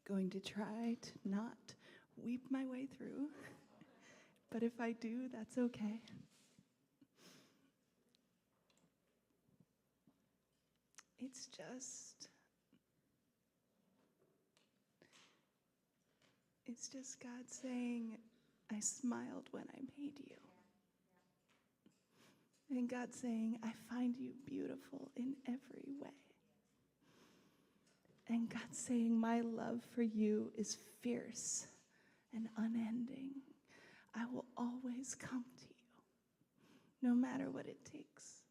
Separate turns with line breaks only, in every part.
going to try to not weep my way through, but if I do, that's okay. It's just God saying, I smiled when I made you. And God saying, I find you beautiful in every way. And God saying, my love for you is fierce and unending. I will always come to you, no matter what it takes.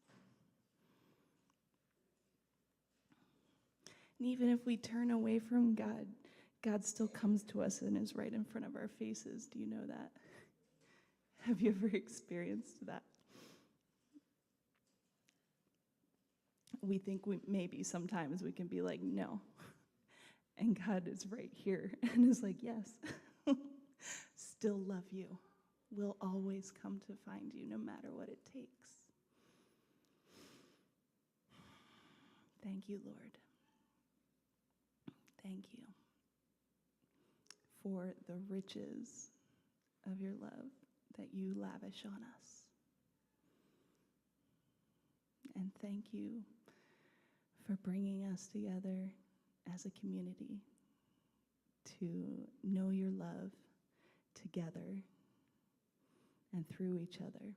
And even if we turn away from God, God still comes to us and is right in front of our faces. Do you know that? Have you ever experienced that? We think maybe sometimes we can be like, no. And God is right here and is like, yes, still love you. Will always come to find you no matter what it takes. Thank you, Lord. Thank you for the riches of your love that you lavish on us. And thank you for bringing us together as a community to know your love together and through each other.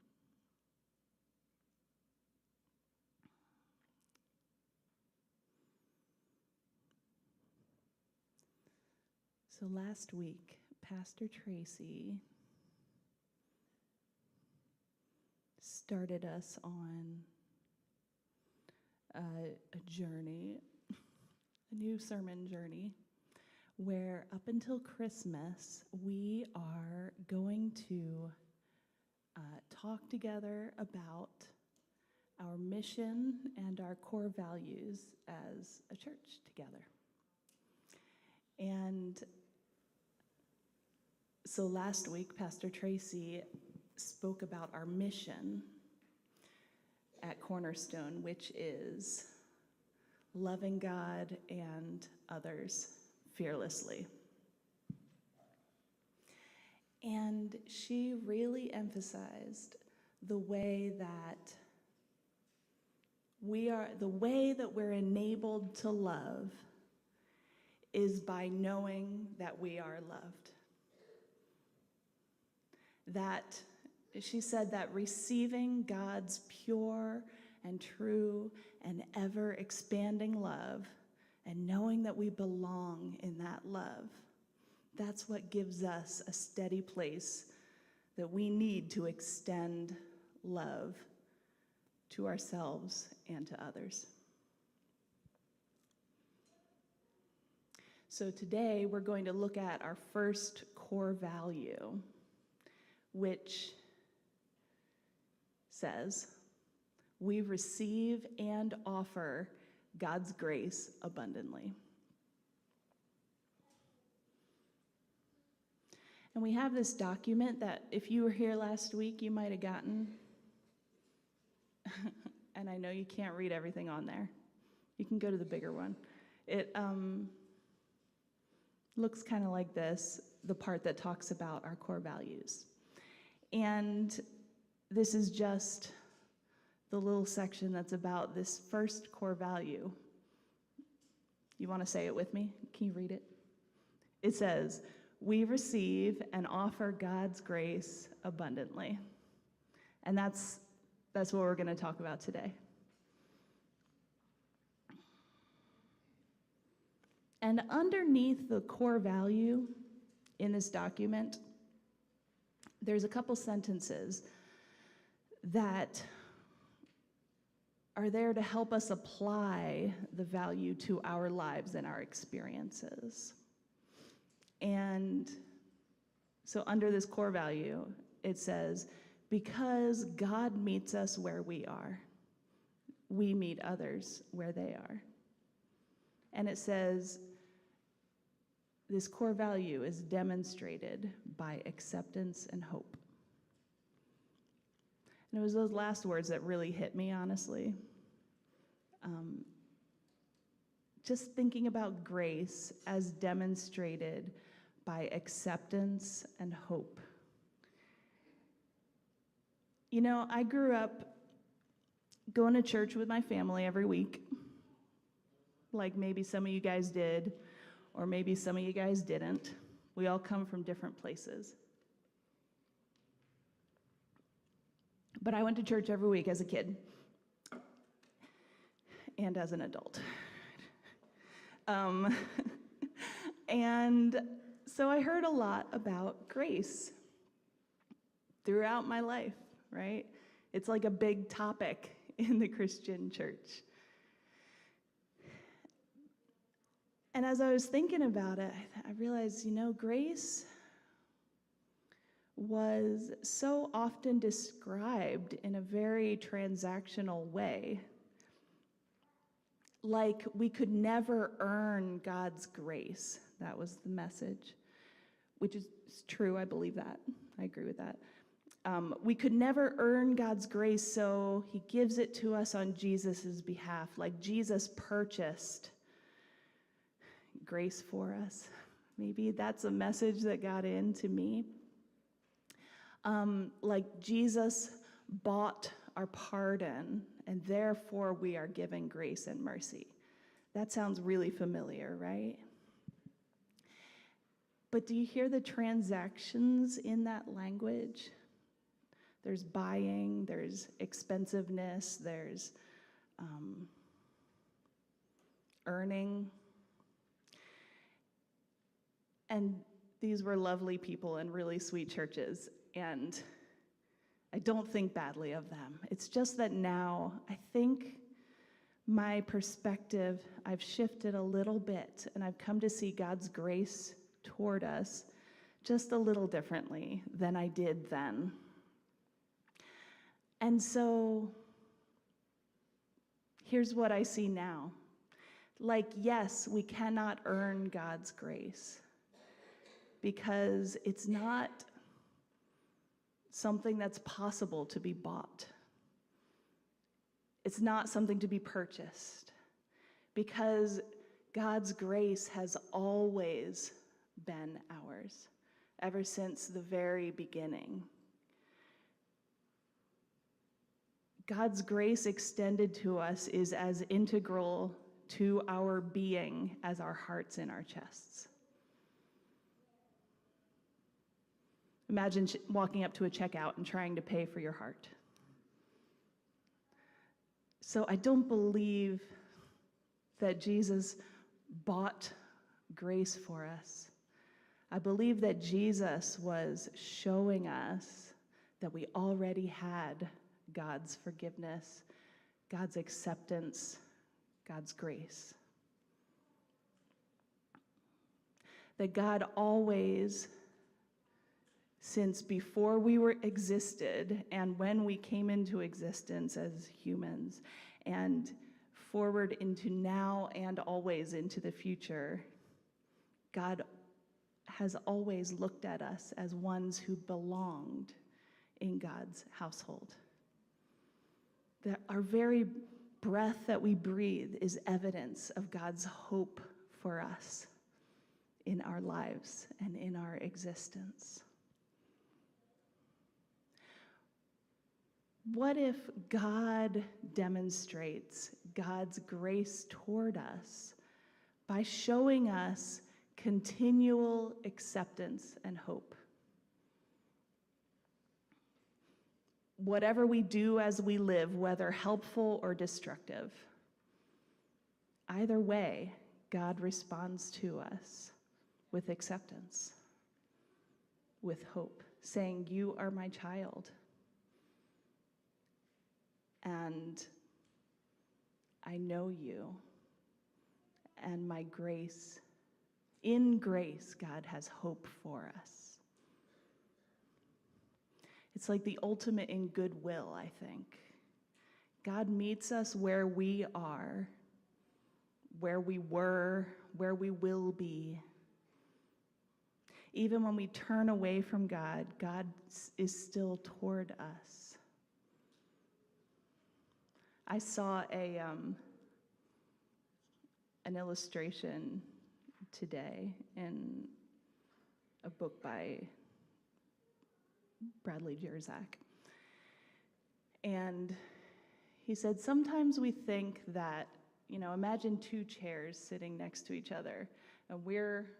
So last week, Pastor Tracy started us on a journey, a new sermon journey, where up until Christmas, we are going to talk together about our mission and our core values as a church together. And so last week, Pastor Tracy spoke about our mission at Cornerstone, which is loving God and others fearlessly. And she really emphasized the way that we're enabled to love is by knowing that we are loved. That she said that receiving God's pure and true and ever expanding love and knowing that we belong in that love, that's what gives us a steady place that we need to extend love to ourselves and to others. So today we're going to look at our first core value, which says, we receive and offer God's grace abundantly. And we have this document that if you were here last week, you might have gotten. And I know you can't read everything on there. You can go to the bigger one. It looks kind of like this, the part that talks about our core values. And this is just the little section that's about this first core value. You want to say it with me? Can you read it? It says, we receive and offer God's grace abundantly. And that's what we're going to talk about today. And underneath the core value in this document, there's a couple sentences that are there to help us apply the value to our lives and our experiences. And so under this core value, it says, because God meets us where we are, we meet others where they are. And it says, this core value is demonstrated by acceptance and hope. And it was those last words that really hit me, honestly. just thinking about grace as demonstrated by acceptance and hope. You know, I grew up going to church with my family every week, like maybe some of you guys did, or maybe some of you guys didn't. We all come from different places. But I went to church every week as a kid and as an adult. And so I heard a lot about grace throughout my life, right? It's like a big topic in the Christian church. And as I was thinking about it, I realized, you know, grace was so often described in a very transactional way. Like we could never earn God's grace. That was the message, which is true. I believe that. I agree with that. We could never earn God's grace, so he gives it to us on Jesus' behalf. Like Jesus purchased grace for us. Maybe that's a message that got into me. Like Jesus bought our pardon, and therefore we are given grace and mercy. That sounds really familiar, right? But do you hear the transactions in that language? There's buying, there's expensiveness, there's earning. And these were lovely people in really sweet churches, and I don't think badly of them. It's just that now I think my perspective, I've shifted a little bit, and I've come to see God's grace toward us just a little differently than I did then. And so here's what I see now. Like, yes, we cannot earn God's grace because it's not something that's possible to be bought. It's not something to be purchased because God's grace has always been ours ever since the very beginning. God's grace extended to us is as integral to our being as our hearts in our chests. Imagine walking up to a checkout and trying to pay for your heart. So I don't believe that Jesus bought grace for us. I believe that Jesus was showing us that we already had God's forgiveness, God's acceptance, God's grace. That God always, since before we were existed and when we came into existence as humans and forward into now and always into the future, God has always looked at us as ones who belonged in God's household. That our very breath that we breathe is evidence of God's hope for us in our lives and in our existence. What if God demonstrates God's grace toward us by showing us continual acceptance and hope? Whatever we do as we live, whether helpful or destructive, either way, God responds to us with acceptance, with hope, saying, "You are my child. And I know you, and my grace, in grace, God has hope for us." It's like the ultimate in goodwill, I think. God meets us where we are, where we were, where we will be. Even when we turn away from God, God is still toward us. I saw an illustration today in a book by Bradley Jerzak. And he said, sometimes we think that, imagine two chairs sitting next to each other, and we're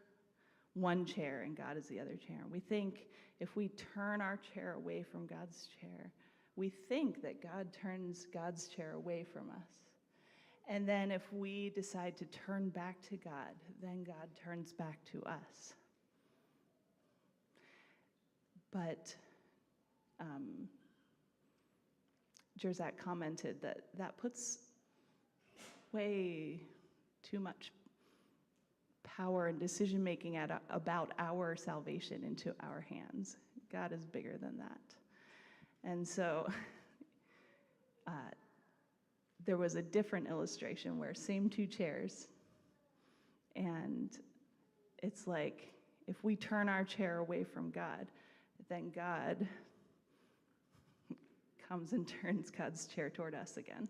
one chair and God is the other chair. We think if we turn our chair away from God's chair, we think that God turns God's chair away from us. And then if we decide to turn back to God, then God turns back to us. But Jerzak commented that puts way too much power and decision-making about our salvation into our hands. God is bigger than that. And so there was a different illustration where same two chairs, and it's like if we turn our chair away from God, then God comes and turns God's chair toward us again.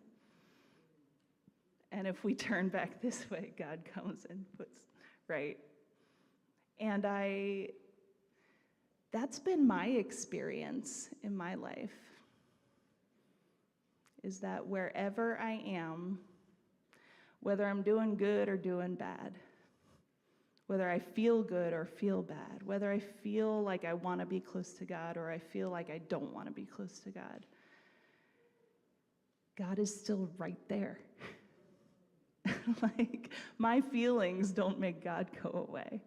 And if we turn back this way, God comes and puts, right? And that's been my experience in my life, is that wherever I am, whether I'm doing good or doing bad, whether I feel good or feel bad, whether I feel like I want to be close to God or I feel like I don't want to be close to God, God is still right there. Like, my feelings don't make God go away.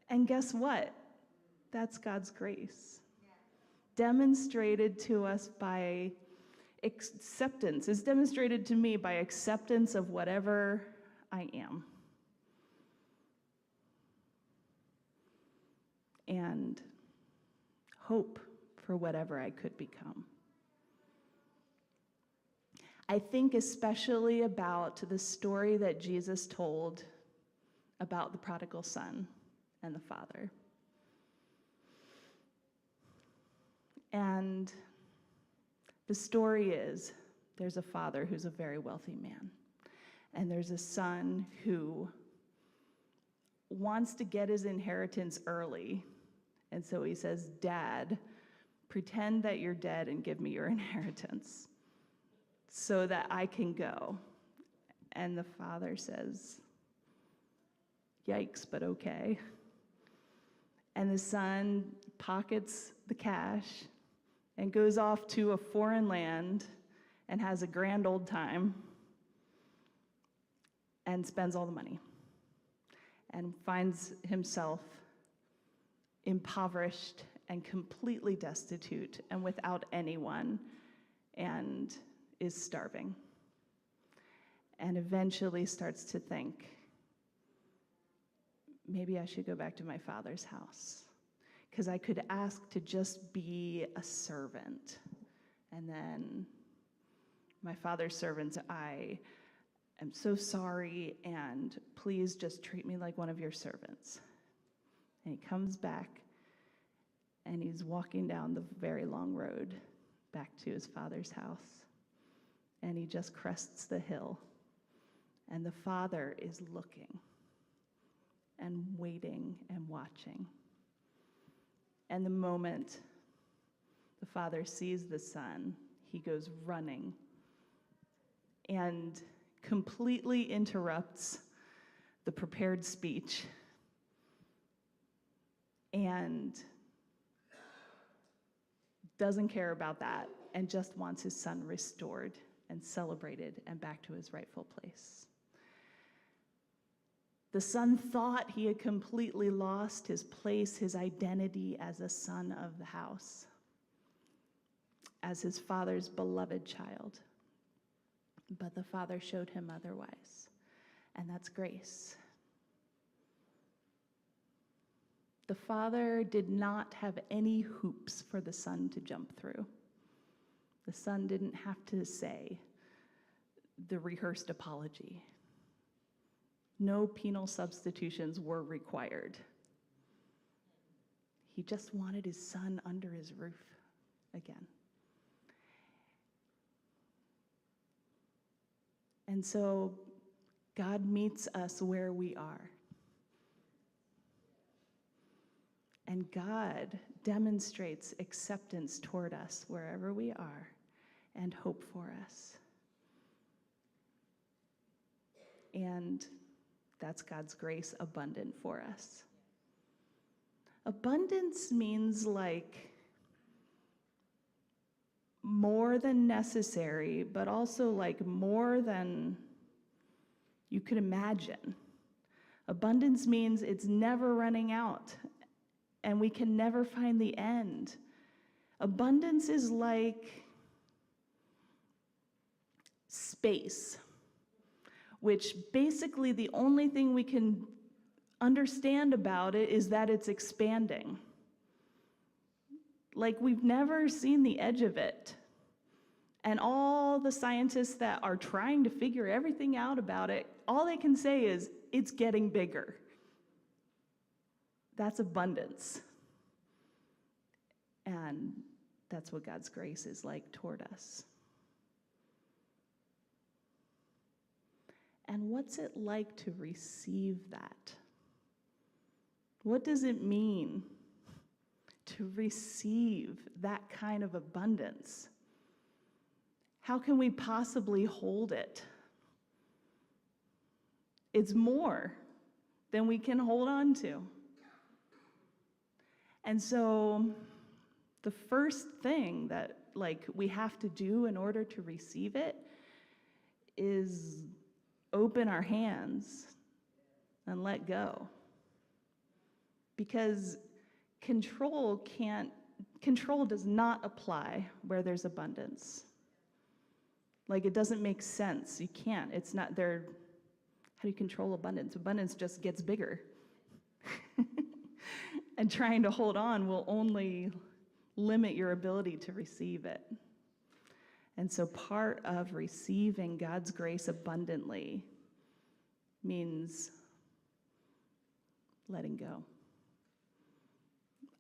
And guess what? That's God's grace. Demonstrated to us by acceptance, is demonstrated to me by acceptance of whatever I am. And hope for whatever I could become. I think especially about the story that Jesus told about the prodigal son and the father. And the story is, there's a father who's a very wealthy man, and there's a son who wants to get his inheritance early, and so he says, Dad, pretend that you're dead and give me your inheritance so that I can go. And the father says, yikes, but okay. And the son pockets the cash and goes off to a foreign land and has a grand old time and spends all the money and finds himself impoverished and completely destitute and without anyone and is starving. And eventually starts to think, maybe I should go back to my father's house, because I could ask to just be a servant. And then my father's servants, I am so sorry, and please just treat me like one of your servants. And he comes back, and he's walking down the very long road back to his father's house. And he just crests the hill, and the father is looking and waiting and watching. And the moment the father sees the son, he goes running and completely interrupts the prepared speech and doesn't care about that and just wants his son restored and celebrated and back to his rightful place. The son thought he had completely lost his place, his identity as a son of the house, as his father's beloved child. But the father showed him otherwise, and that's grace. The father did not have any hoops for the son to jump through. The son didn't have to say the rehearsed apology. No penal substitutions were required. He just wanted his son under his roof again. And so God meets us where we are. And God demonstrates acceptance toward us wherever we are and hope for us. And that's God's grace abundant for us. Abundance means like more than necessary, but also like more than you could imagine. Abundance means it's never running out and we can never find the end. Abundance is like space, which basically the only thing we can understand about it is that it's expanding. Like we've never seen the edge of it. And all the scientists that are trying to figure everything out about it, all they can say is, it's getting bigger. That's abundance. And that's what God's grace is like toward us. And what's it like to receive that? What does it mean to receive that kind of abundance? How can we possibly hold it? It's more than we can hold on to. And so the first thing that we have to do in order to receive it is open our hands and let go. Because control does not apply where there's abundance. Like, it doesn't make sense. You can't. It's not there. How do you control abundance? Abundance just gets bigger. And trying to hold on will only limit your ability to receive it. And so part of receiving God's grace abundantly means letting go.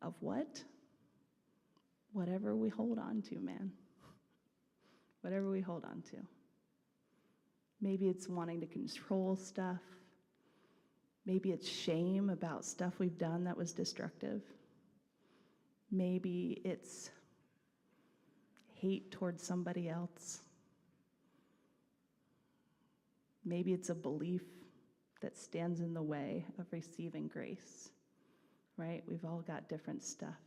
Of what? Whatever we hold on to, man. Whatever we hold on to. Maybe it's wanting to control stuff. Maybe it's shame about stuff we've done that was destructive. Maybe it's hate towards somebody else. Maybe it's a belief that stands in the way of receiving grace, right? We've all got different stuff.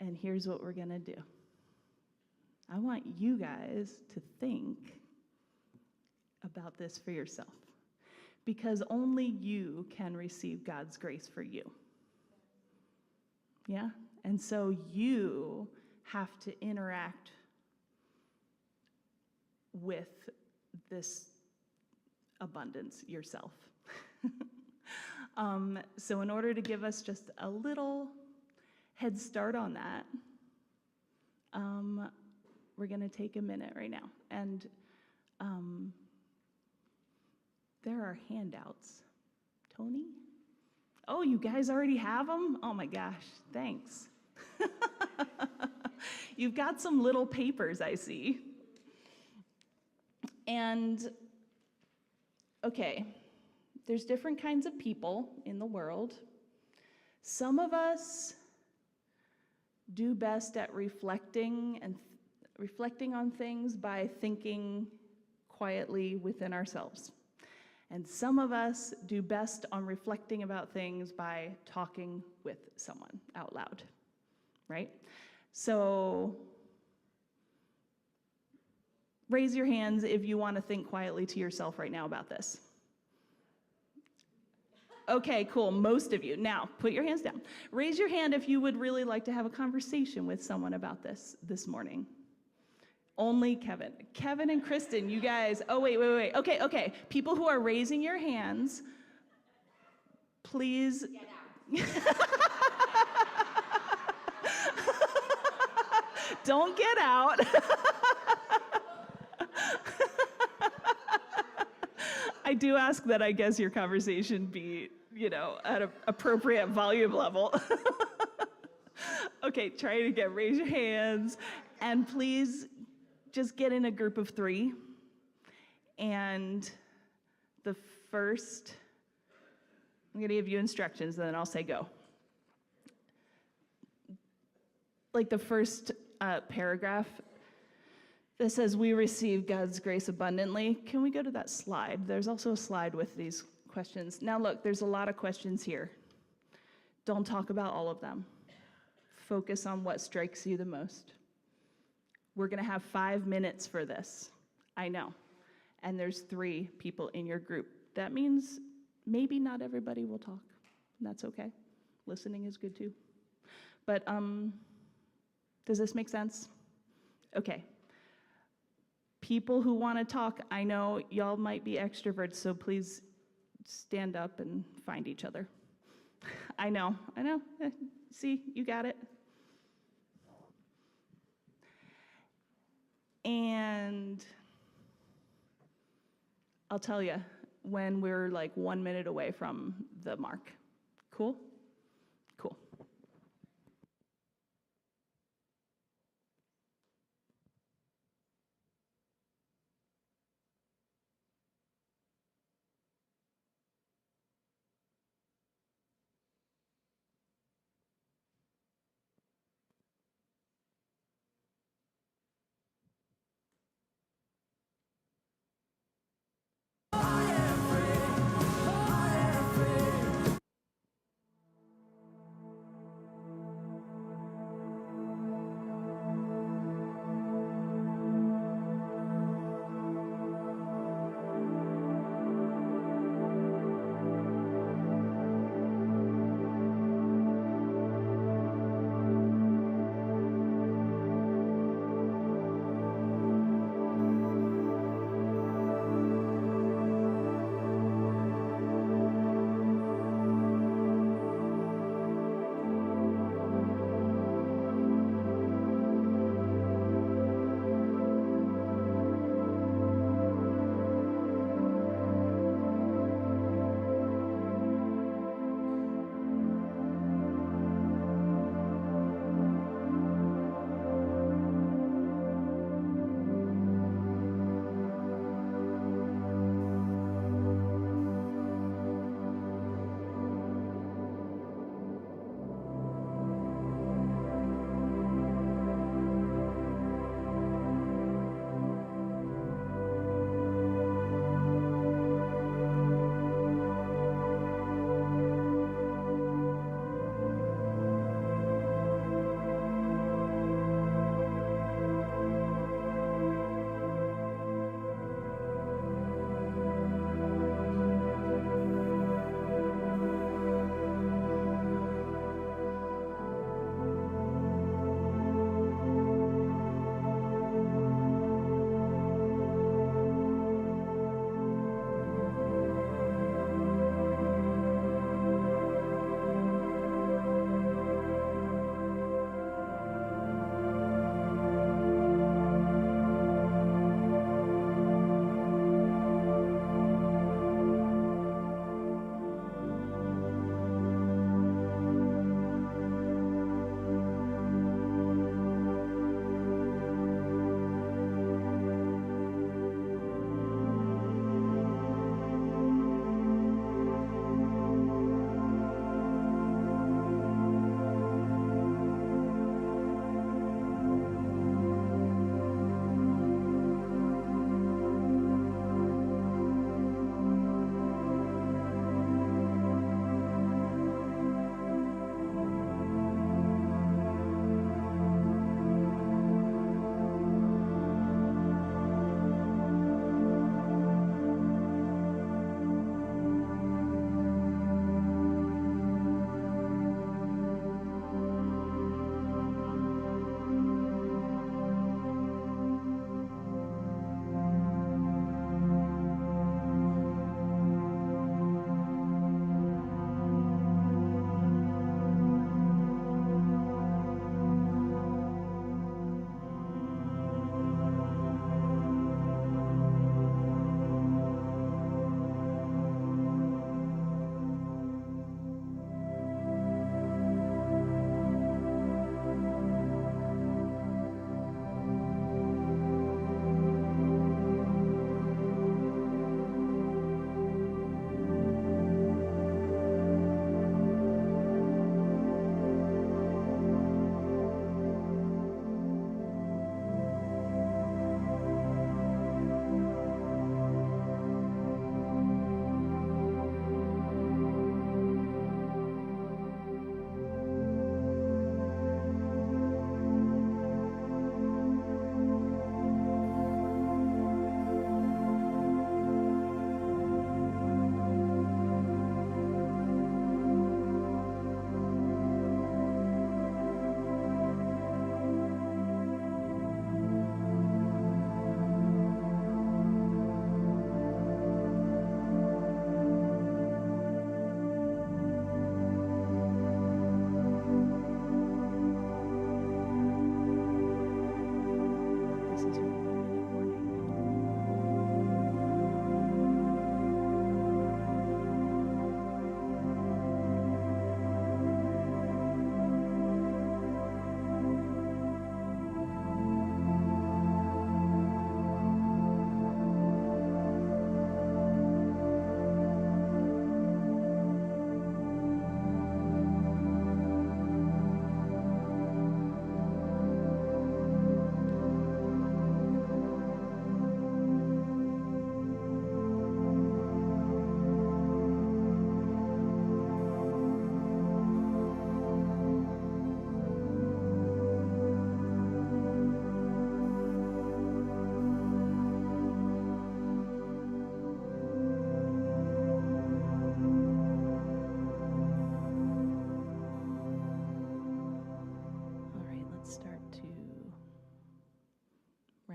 And here's what we're going to do. I want you guys to think about this for yourself, because only you can receive God's grace for you. Yeah? And so you have to interact with this abundance yourself. So in order to give us just a little head start on that, we're going to take a minute right now. And there are handouts. Tony? Oh, you guys already have them? Oh my gosh, thanks. You've got some little papers, I see. And, okay, there's different kinds of people in the world. Some of us do best at reflecting on things by thinking quietly within ourselves. And some of us do best on reflecting about things by talking with someone out loud, right? So raise your hands if you want to think quietly to yourself right now about this. Okay, cool, most of you. Now, put your hands down. Raise your hand if you would really like to have a conversation with someone about this morning. Only Kevin. Kevin and Kristen, you guys, oh, wait. Okay. People who are raising your hands, please. Get out. Don't get out. I do ask that I guess your conversation be, at an appropriate volume level. Okay, try it again. Raise your hands. And please just get in a group of 3. And the first, I'm going to give you instructions, and then I'll say go. Like the first paragraph that says, we receive God's grace abundantly. Can we go to that slide? There's also a slide with these questions. Now look, there's a lot of questions here. Don't talk about all of them. Focus on what strikes you the most. We're going to have 5 minutes for this. I know. And there's 3 people in your group. That means maybe not everybody will talk. And that's okay. Listening is good too. But does this make sense? Okay. People who want to talk, I know y'all might be extroverts, so please stand up and find each other. I know. See, you got it. And I'll tell you when we're like 1 minute away from the mark. Cool? Cool.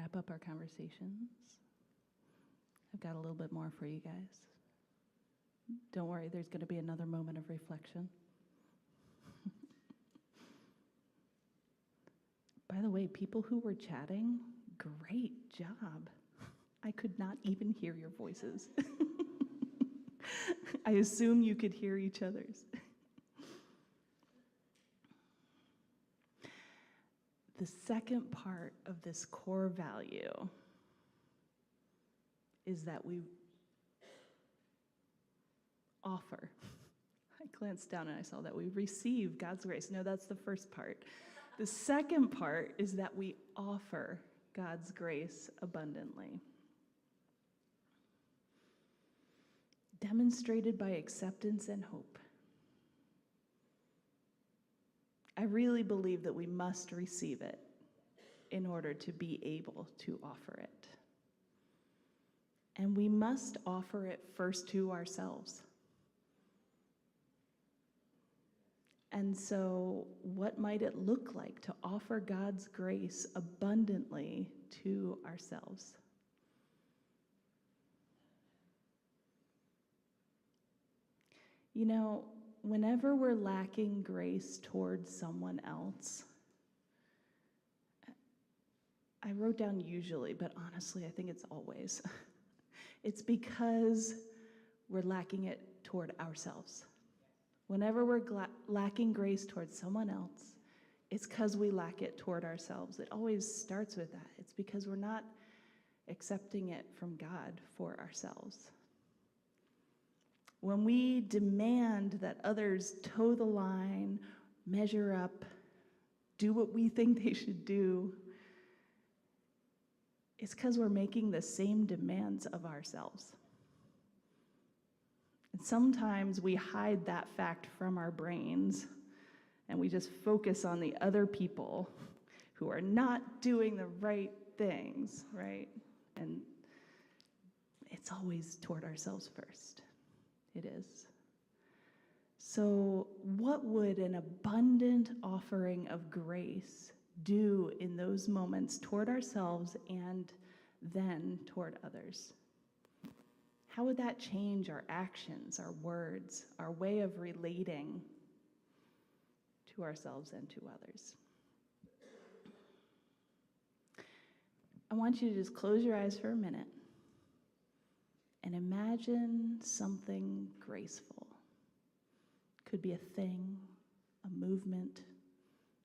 wrap up our conversations. I've got a little bit more for you guys. Don't worry, there's going to be another moment of reflection. By the way, people who were chatting, great job. I could not even hear your voices. I assume you could hear each other's. The second part of this core value is that we offer. I glanced down and I saw that we receive God's grace. No, that's the first part. The second part is that we offer God's grace abundantly. Demonstrated by acceptance and hope. I really believe that we must receive it in order to be able to offer it. And we must offer it first to ourselves. And so, what might it look like to offer God's grace abundantly to ourselves? You know, whenever we're lacking grace towards someone else, I wrote down usually, but honestly, I think it's always. It's because we're lacking it toward ourselves. Whenever we're lacking grace towards someone else, it's because we lack it toward ourselves. It always starts with that. It's because we're not accepting it from God for ourselves. When we demand that others toe the line, measure up, do what we think they should do, it's because we're making the same demands of ourselves. And sometimes we hide that fact from our brains and we just focus on the other people who are not doing the right things, right? And it's always toward ourselves first. It is. So, what would an abundant offering of grace do in those moments toward ourselves and then toward others? How would that change our actions, our words, our way of relating to ourselves and to others? I want you to just close your eyes for a minute and imagine something graceful. Could be a thing, a movement,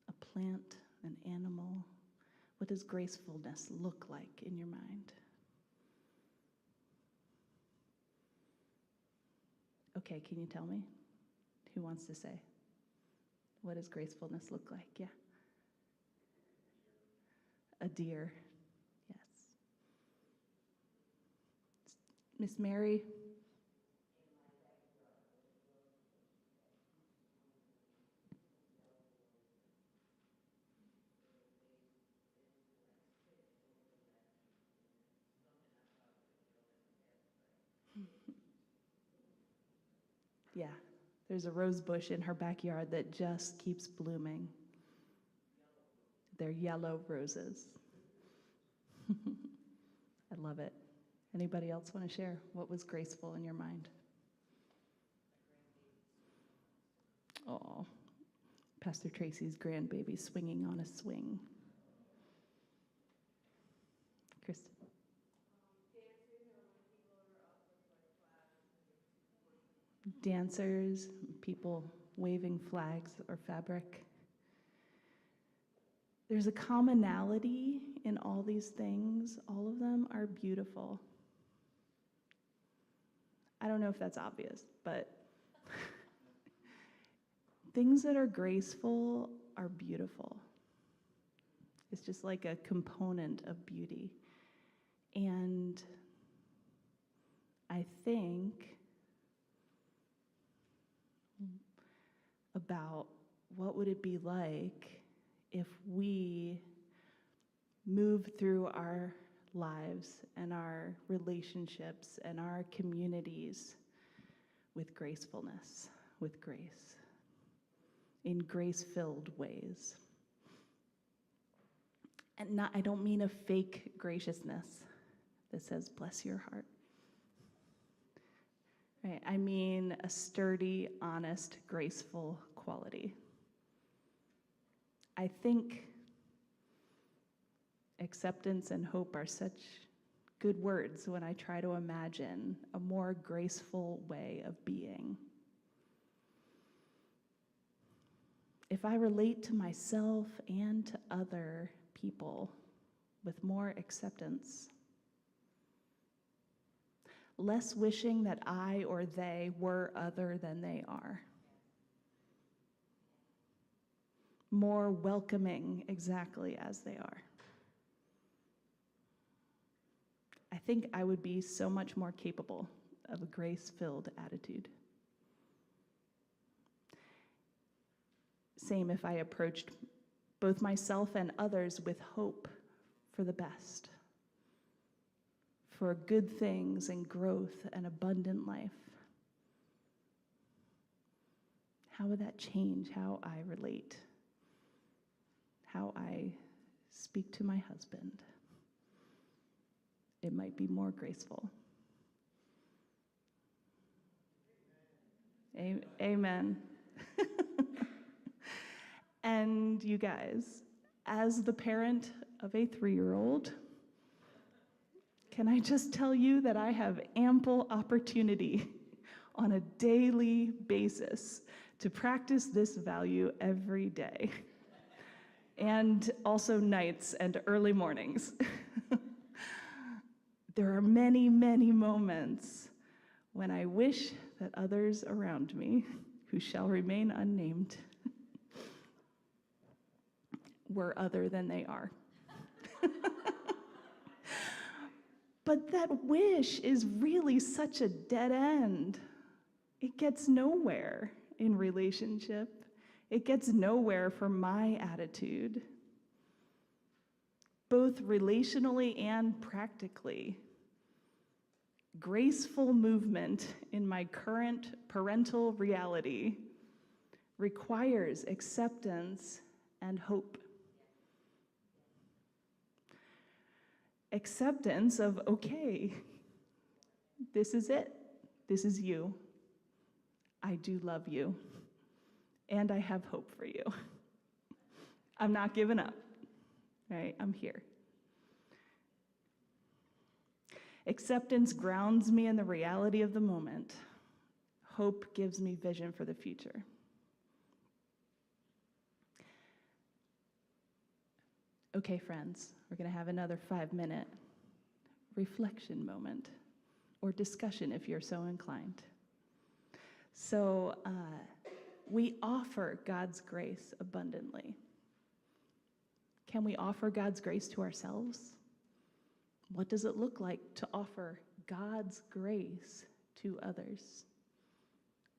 a plant, an animal. What does gracefulness look like in your mind? Okay, can you tell me? Who wants to say? What does gracefulness look like? Yeah. A deer. Yes. Miss Mary? Yeah, there's a rose bush in her backyard that just keeps blooming. They're yellow roses. I love it. Anybody else want to share what was graceful in your mind? Oh, Pastor Tracy's grandbaby swinging on a swing. Kristen? Dancers, people waving flags or fabric. There's a commonality in all these things. All of them are beautiful. I don't know if that's obvious, but things that are graceful are beautiful. It's just like a component of beauty. And I think about what would it be like if we move through our lives and our relationships and our communities with gracefulness, with grace, in grace-filled ways. And I don't mean a fake graciousness that says, bless your heart. Right? I mean a sturdy, honest, graceful quality. I think acceptance and hope are such good words when I try to imagine a more graceful way of being. If I relate to myself and to other people with more acceptance, less wishing that I or they were other than they are, more welcoming exactly as they are, I think I would be so much more capable of a grace-filled attitude. Same if I approached both myself and others with hope for the best, for good things and growth and abundant life. How would that change how I relate, how I speak to my husband? It might be more graceful. Amen. And you guys, as the parent of a 3-year-old, can I just tell you that I have ample opportunity on a daily basis to practice this value every day, and also nights and early mornings. There are many, many moments when I wish that others around me, who shall remain unnamed, were other than they are. But that wish is really such a dead end. It gets nowhere in relationship. It gets nowhere for my attitude, both relationally and practically. Graceful movement in my current parental reality requires acceptance and hope. Acceptance of, okay, this is it. This is you. I do love you. And I have hope for you. I'm not giving up, right? I'm here. Acceptance grounds me in the reality of the moment. Hope gives me vision for the future. Okay, friends, we're going to have another 5-minute reflection moment, or discussion if you're so inclined. So we offer God's grace abundantly. Can we offer God's grace to ourselves? What does it look like to offer God's grace to others?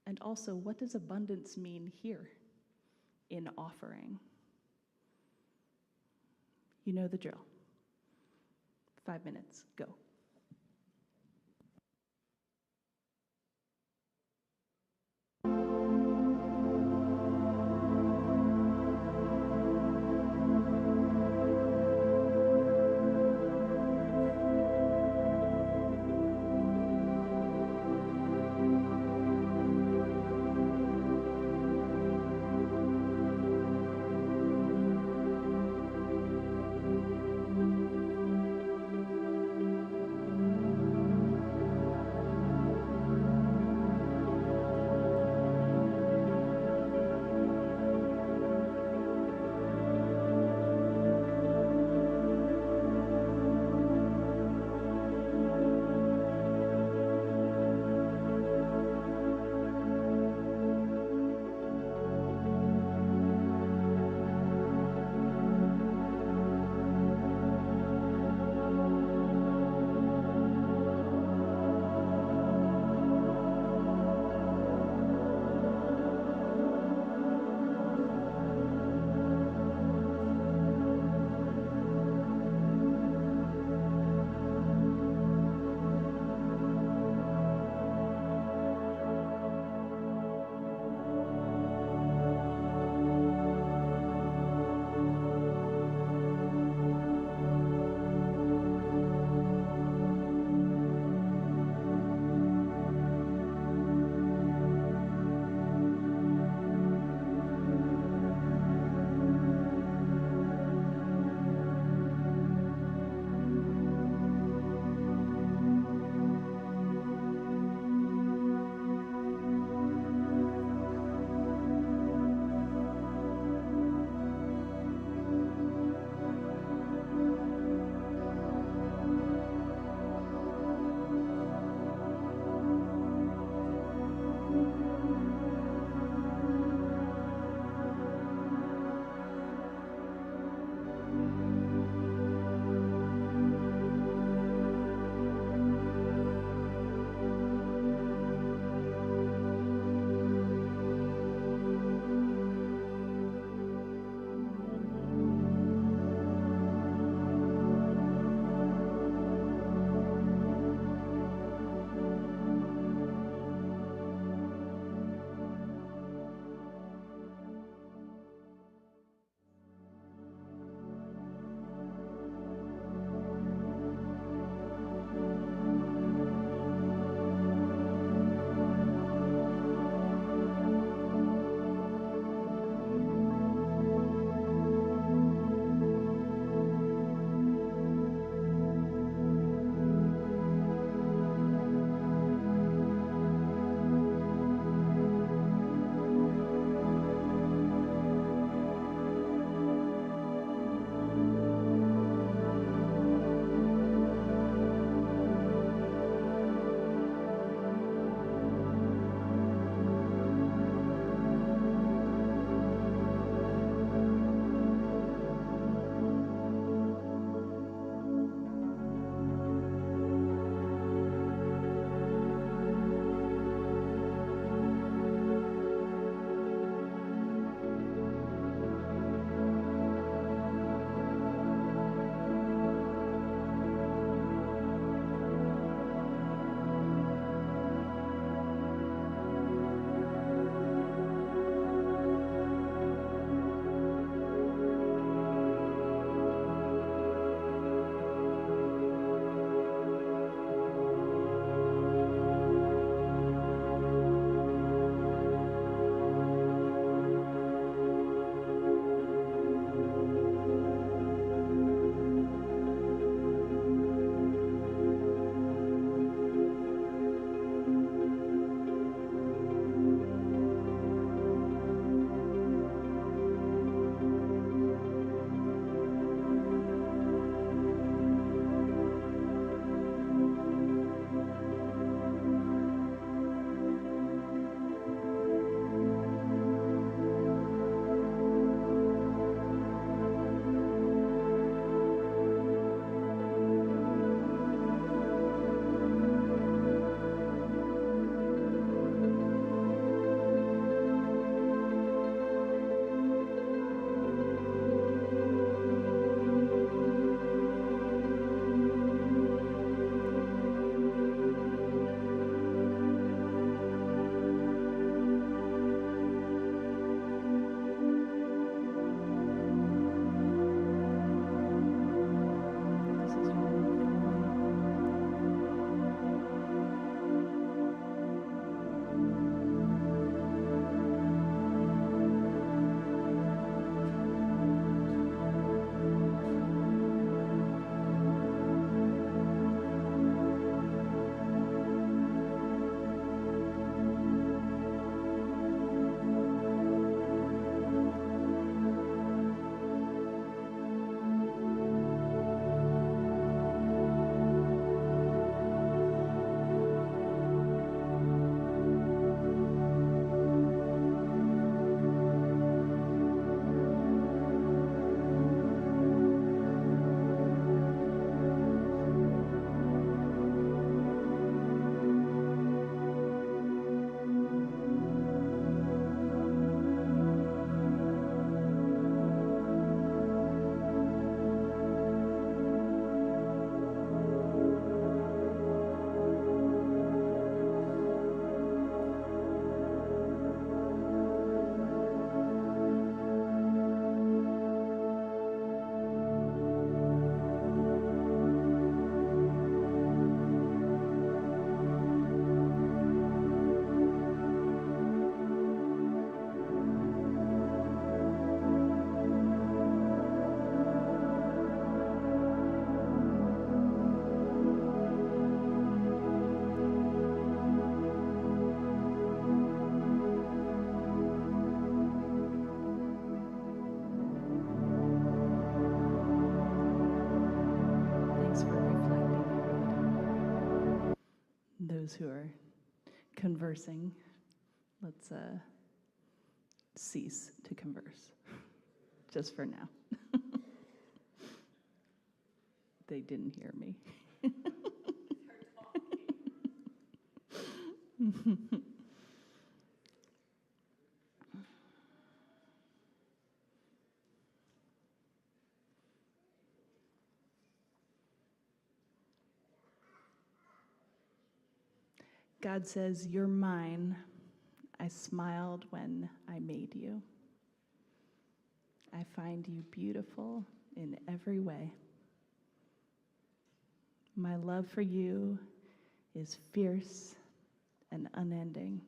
And also, what does abundance mean here in offering? You know the drill. 5 minutes, go. those who are conversing, let's cease to converse, just for now. They didn't hear me. God says, "You're mine. I smiled when I made you. I find you beautiful in every way. My love for you is fierce and unending.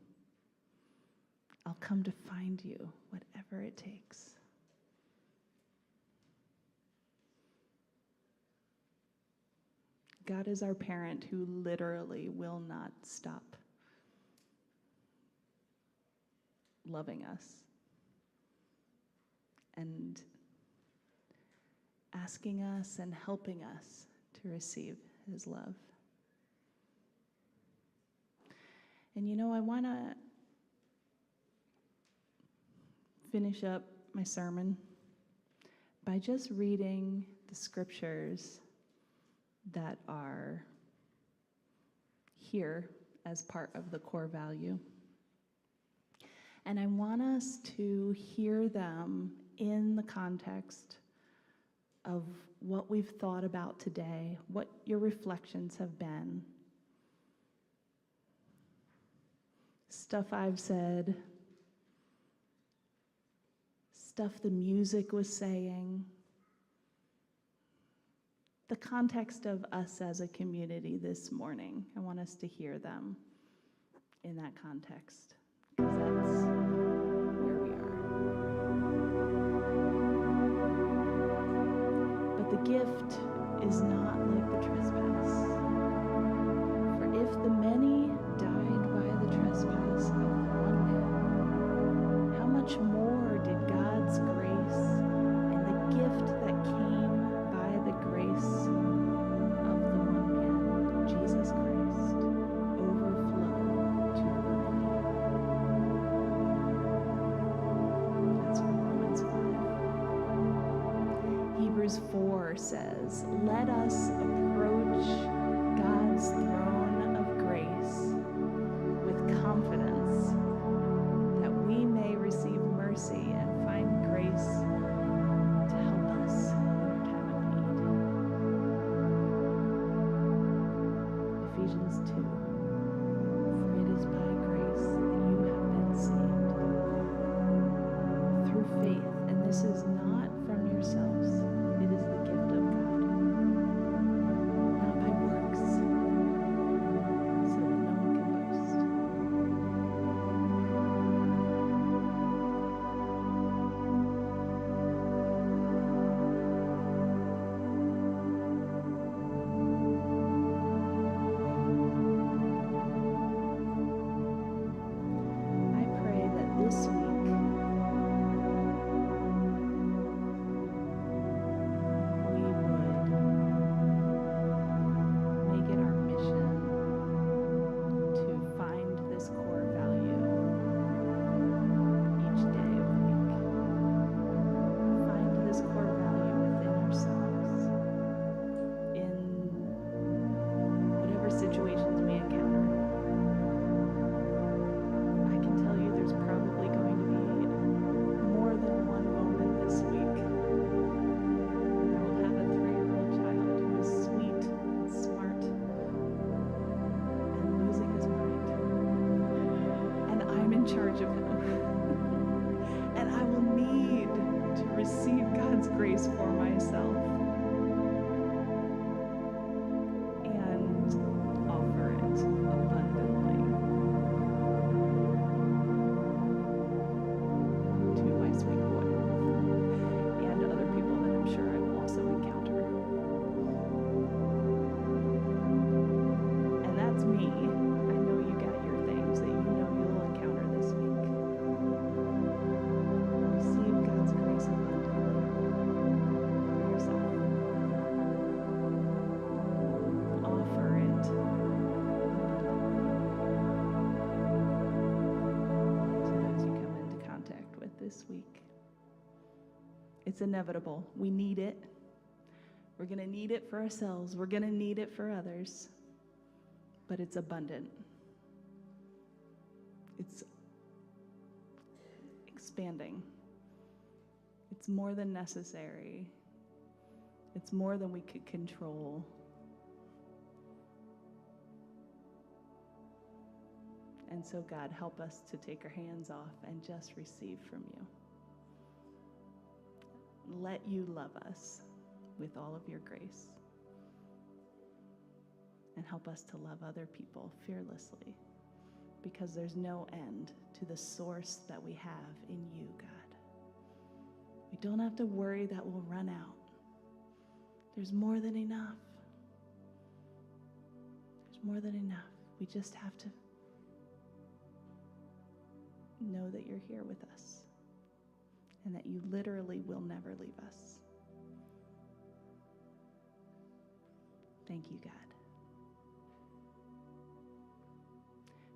I'll come to find you, whatever it takes." God is our parent who literally will not stop loving us and asking us and helping us to receive his love. And you know, I want to finish up my sermon by just reading the scriptures that are here as part of the core value. And I want us to hear them in the context of what we've thought about today, what your reflections have been. Stuff I've said, stuff the music was saying, the context of us as a community this morning. I want us to hear them in that context, because that's where we are. But the gift is not like the trespass. For if the many died by the trespass of one man, how much more did God's grace and the gift that came by the grace of the one man, Jesus Christ, overflow to the many? That's from Romans 5. Hebrews 4 says, "Let us approach God's throne of grace with confidence, that we may receive mercy and find grace to help us in our time of need." Ephesians 2, "For it is by grace that you have been saved, through faith, and this is not from yourselves, it is the gift of God, not by works, so that no one can boast." It's inevitable. We need it. We're going to need it for ourselves. We're going to need it for others. But it's abundant. It's expanding. It's more than necessary. It's more than we could control. And so, God, help us to take our hands off and just receive from you. Let you love us with all of your grace. And help us to love other people fearlessly, because there's no end to the source that we have in you, God. We don't have to worry that we'll run out. There's more than enough. There's more than enough. We just have to know that you're here with us and that you literally will never leave us. Thank you, God.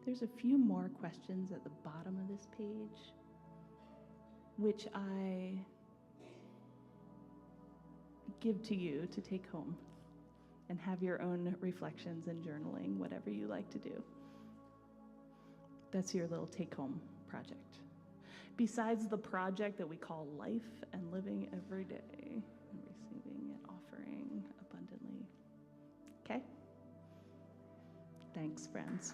There's a few more questions at the bottom of this page, which I give to you to take home and have your own reflections and journaling, whatever you like to do. That's your little take-home project. Besides the project that we call life and living every day and receiving and offering abundantly. Okay? Thanks, friends.